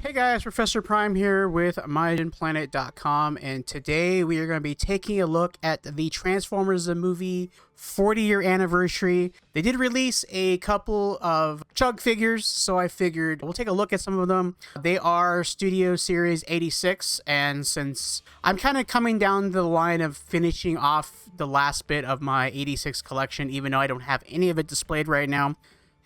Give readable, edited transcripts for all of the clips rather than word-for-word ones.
Hey guys, Professor Prime here with MajinPlanet.com, and today we are going to be taking a look at the Transformers the movie 40-year anniversary. They did release a couple of chug figures, so I figured we'll take a look at some of them. They are Studio Series 86, and since I'm kind of coming down the line of finishing off the last bit of my 86 collection, even though I don't have any of it displayed right now,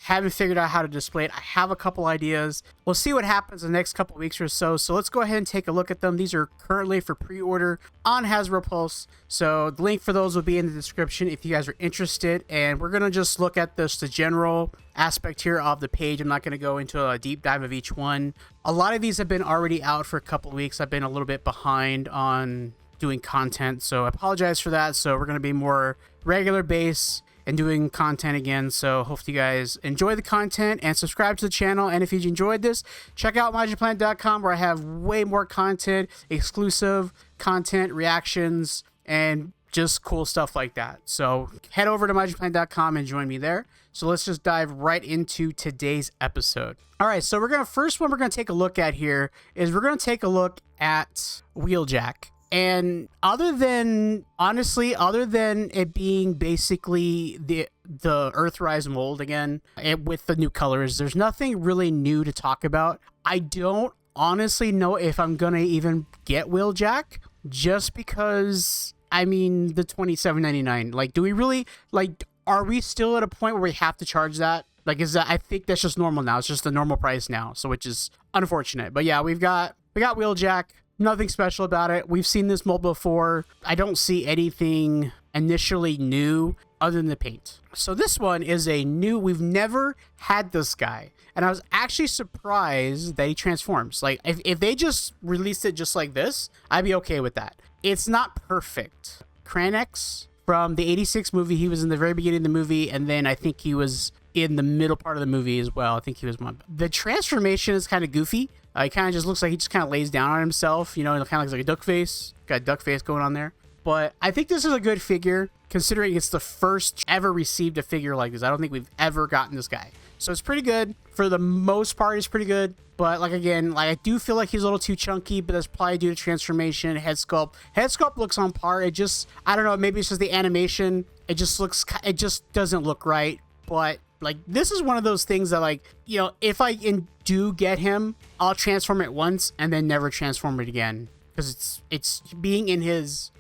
haven't figured out how to display it. I have a couple ideas. We'll see what happens in the next couple weeks or so. So let's go ahead and take a look at them. These are currently for pre-order on Hasbro Pulse. So the link for those will be in the description if you guys are interested. And we're going to just look at the general aspect here of the page. I'm not going to go into a deep dive of each one. A lot of these have been already out for a couple of weeks. I've been a little bit behind on doing content, so I apologize for that. So we're going to be more regular base and doing content again. So hopefully you guys enjoy the content and subscribe to the channel. And if you enjoyed this, check out MajinPlanet.com, where I have way more content, exclusive content, reactions, and just cool stuff like that. So head over to MajinPlanet.com and join me there. So let's just dive right into today's episode. All right, so we're gonna take a look at here is we're gonna take a look at Wheeljack. And other than it being basically the Earthrise mold again, with the new colors, there's nothing really new to talk about. I don't honestly know if I'm gonna even get Wheeljack, just because, I mean, the $27.99. Like, do we really, like, are we still at a point where we have to charge that? Like, I think that's just normal now. It's just the normal price now, so which is unfortunate. But yeah, we got Wheeljack. Nothing special about it. We've seen this mold before. I don't see anything initially new other than the paint. So this one is a new, we've never had this guy. And I was actually surprised that he transforms. Like, if they just released it just like this, I'd be okay with that. It's not perfect. Kranex from the 86 movie, he was in the very beginning of the movie, and then I think he was in the middle part of the movie as well. I think he was one. The transformation is kind of goofy. He kind of just looks like he just kind of lays down on himself, you know, and kind of looks like a duck face. Got a duck face going on there. But I think this is a good figure, considering it's the first ever received a figure like this. I don't think we've ever gotten this guy. So it's pretty good. For the most part, it's pretty good. But like, again, like, I do feel like he's a little too chunky, but that's probably due to transformation, head sculpt. Head sculpt looks on par. It just, I don't know, maybe it's just the animation. It just doesn't look right. But like, this is one of those things that, like, you know, if I do get him, I'll transform it once and then never transform it again, because it's being in his,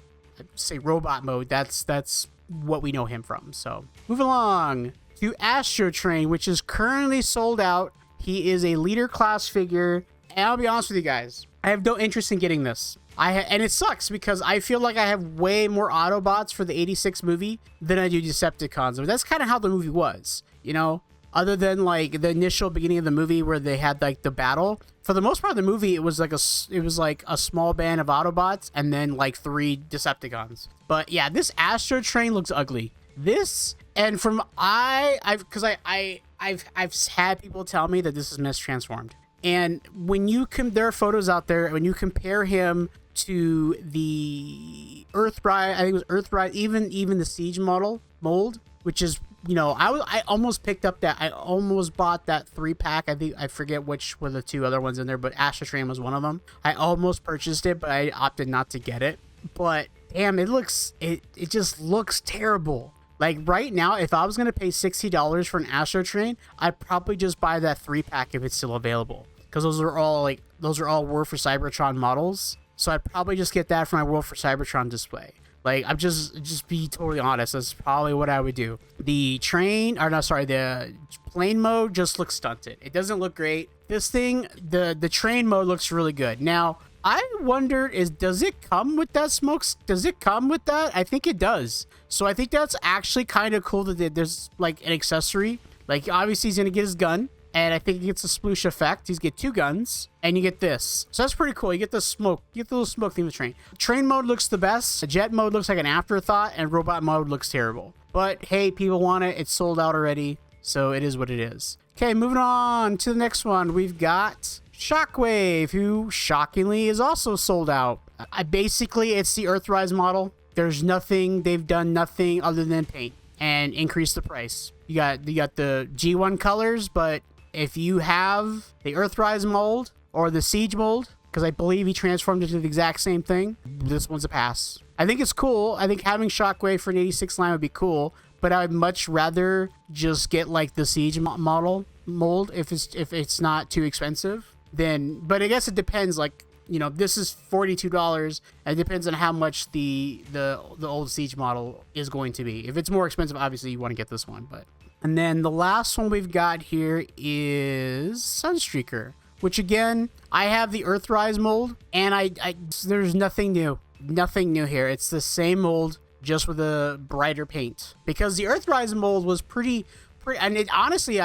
say, robot mode. That's what we know him from. So moving along to Astro Train, which is currently sold out. He is a leader class figure, and I'll be honest with you guys, I have no interest in getting this. And it sucks because I feel like I have way more Autobots for the 86 movie than I do Decepticons. But that's kind of how the movie was, you know? Other than like the initial beginning of the movie where they had like the battle, for the most part of the movie, it was like a small band of Autobots and then like 3 Decepticons. But yeah, this Astro Train looks ugly. This, and from I've had people tell me that this is mistransformed. And when you there are photos out there, when you compare him to the Earthrise, I think it was Earthrise, even the Siege mold, which is, you know, I almost picked up that, I almost bought that 3-pack. I forget which were the 2 other ones in there, but Astro Train was one of them. I almost purchased it, but I opted not to get it. But damn, it just looks terrible. Like, right now, if I was going to pay $60 for an Astro Train, I'd probably just buy that 3-pack if it's still available. Because those are all War for Cybertron models. So I'd probably just get that for my World for Cybertron display. Like, I'm just be totally honest, that's probably what I would do. The plane mode just looks stunted. It doesn't look great. This thing, the train mode looks really good. Now, I wondered, does it come with that smokes? Does it come with that? I think it does. So I think that's actually kind of cool that there's like an accessory. Like, obviously he's gonna get his gun, and I think he gets a sploosh effect. He's get 2 guns, and you get this. So that's pretty cool. You get the smoke. You get the little smoke thing with the train. Train mode looks the best. The jet mode looks like an afterthought, and robot mode looks terrible. But hey, people want it. It's sold out already, so it is what it is. Okay, moving on to the next one. We've got Shockwave, who shockingly is also sold out. Basically, it's the Earthrise model. There's nothing. They've done nothing other than paint and increase the price. You got the G1 colors, but if you have the Earthrise mold, or the Siege mold, because I believe he transformed into the exact same thing. This one's a pass. I think it's cool. I think having Shockwave for an 86 line would be cool, but I would much rather just get like the Siege mold if it's not too expensive. Then, but I guess it depends. Like, you know, this is $42. It depends on how much the old Siege model is going to be. If it's more expensive, obviously you want to get this one. But and then the last one we've got here is Sunstreaker, which again, I have the Earthrise mold, and I there's nothing new. Nothing new here. It's the same mold, just with a brighter paint. Because the Earthrise mold was pretty, and it honestly,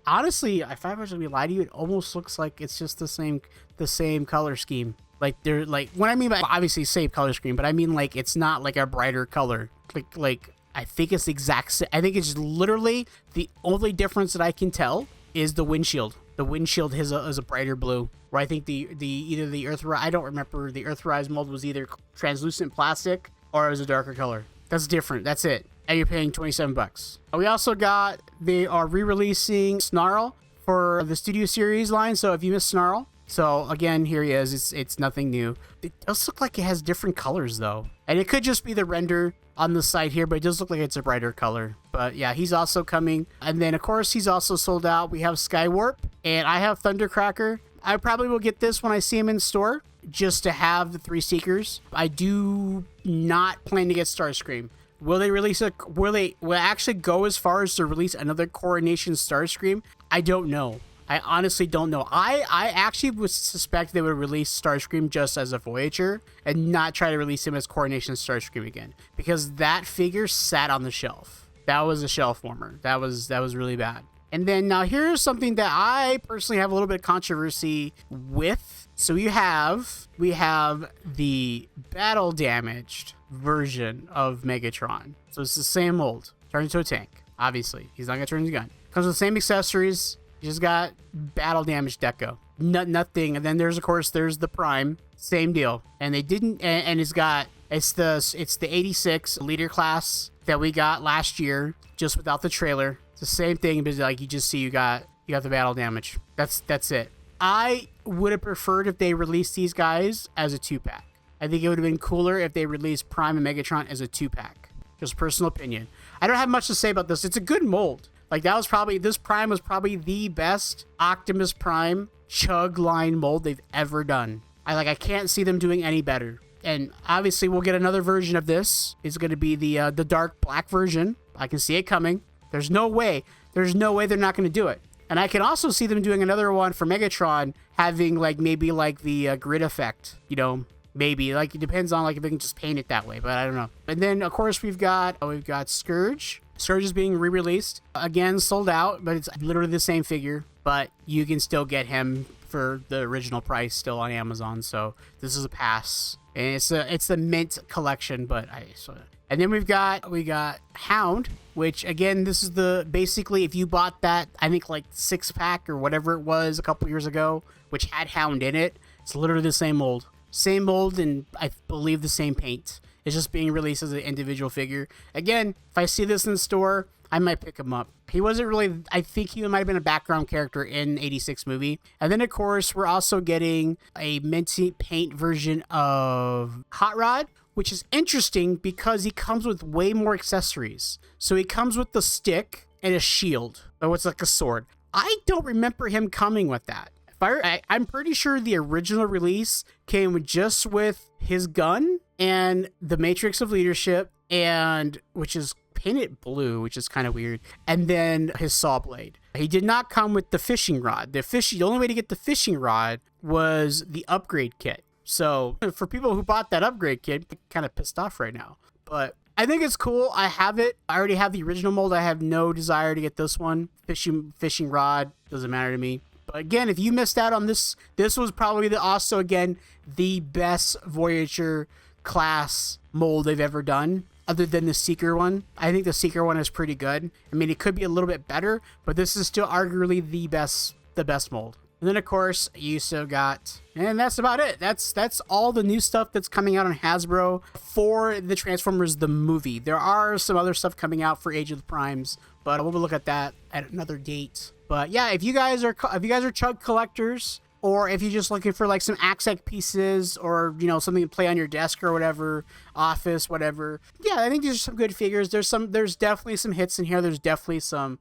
honestly, if I was to lie to you, it almost looks like it's just the same color scheme. Like they're like, when I mean by obviously same color scheme, but I mean like it's not like a brighter color. Like I think it's the exact same. I think it's literally the only difference that I can tell is the windshield. The windshield is a brighter blue. Where I think either the Earthrise, I don't remember, the Earthrise mold was either translucent plastic or it was a darker color. That's different. That's it. And you're paying $27. We also got, they are re-releasing Snarl for the Studio Series line. So if you missed Snarl, so again, here he is. It's nothing new. It does look like it has different colors though. And it could just be the render on the side here, but it does look like it's a brighter color. But yeah, he's also coming. And then of course, he's also sold out. We have Skywarp and I have Thundercracker. I probably will get this when I see him in store, just to have the 3 Seekers. I do not plan to get Starscream. Will they release will actually go as far as to release another Coronation Starscream? I don't know. I honestly don't know. I actually would suspect they would release Starscream just as a Voyager and not try to release him as Coronation Starscream again, because that figure sat on the shelf. That was a shelf warmer. That was really bad. And then now here's something that I personally have a little bit of controversy with. So we have the battle damaged version of Megatron. So it's the same mold, turned into a tank. Obviously, he's not gonna turn into a gun. Comes with the same accessories. You just got battle damage deco. Nothing. And then there's the Prime, same deal. And they didn't. And it's the 86 leader class that we got last year, just without the trailer. The same thing, but like you just see you got the battle damage. That's it. I would have preferred if they released these guys as a 2-pack. I think it would have been cooler if they released Prime and Megatron as a 2-pack. Just personal opinion. I don't have much to say about this. It's a good mold. Like this Prime was probably the best Optimus Prime chug line mold they've ever done. I can't see them doing any better. And obviously we'll get another version of this. It's going to be the dark black version. I can see it coming. There's no way they're not going to do it. And I can also see them doing another one for Megatron, having maybe the grid effect, you know, maybe it depends on if they can just paint it that way, but I don't know. And then of course we've got Scourge. Scourge is being re-released again, sold out, but it's literally the same figure, but you can still get him for the original price still on Amazon. So this is a pass, and it's the mint collection, but and then we got Hound, which again, this is basically if you bought that, I think 6-pack or whatever it was a couple years ago, which had Hound in it, it's literally the same mold, and I believe the same paint. It's just being released as an individual figure. Again, if I see this in the store, I might pick him up. He wasn't really, I think he might have been a background character in 86 movie. And then of course, we're also getting a minty paint version of Hot Rod, which is interesting because he comes with way more accessories. So he comes with the stick and a shield, or it's like a sword. I don't remember him coming with that. I'm pretty sure the original release came just with his gun and the Matrix of Leadership, and which is painted blue, which is kind of weird, and then his saw blade. He did not come with the fishing rod. The only way to get the fishing rod was the upgrade kit. So for people who bought that upgrade kit, I'm kind of pissed off right now. But I think it's cool. I have it. I already have the original mold. I have no desire to get this one. Fishing rod doesn't matter to me. But again, if you missed out on this was probably the best Voyager class mold they've ever done, other than the Seeker one. I think the Seeker one is pretty good. I mean, it could be a little bit better, but this is still arguably the best mold. And then of course you still got, and that's about it. That's all the new stuff that's coming out on Hasbro for the Transformers the movie. There are some other stuff coming out for Age of the Primes, but we'll look at that at another date. But yeah, if you guys are chug collectors, or if you're just looking for like some accent pieces or, you know, something to play on your desk or whatever, office, whatever. Yeah, I think these are some good figures. There's definitely some hits in here. There's definitely some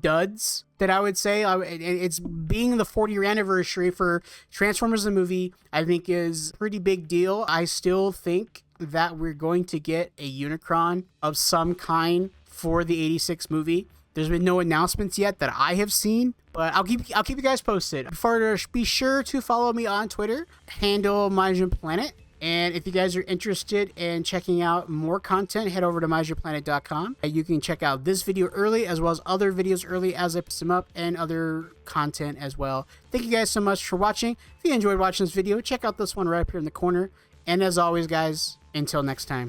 duds that I would say. It's being the 40-year anniversary for Transformers the movie, I think is a pretty big deal. I still think that we're going to get a Unicron of some kind for the 86 movie. There's been no announcements yet that I have seen, but I'll keep you guys posted. Be sure to follow me on Twitter, handle MajinPlanet. And if you guys are interested in checking out more content, head over to MajinPlanet.com. You can check out this video early as well as other videos early as I post them up and other content as well. Thank you guys so much for watching. If you enjoyed watching this video, check out this one right up here in the corner. And as always, guys, until next time.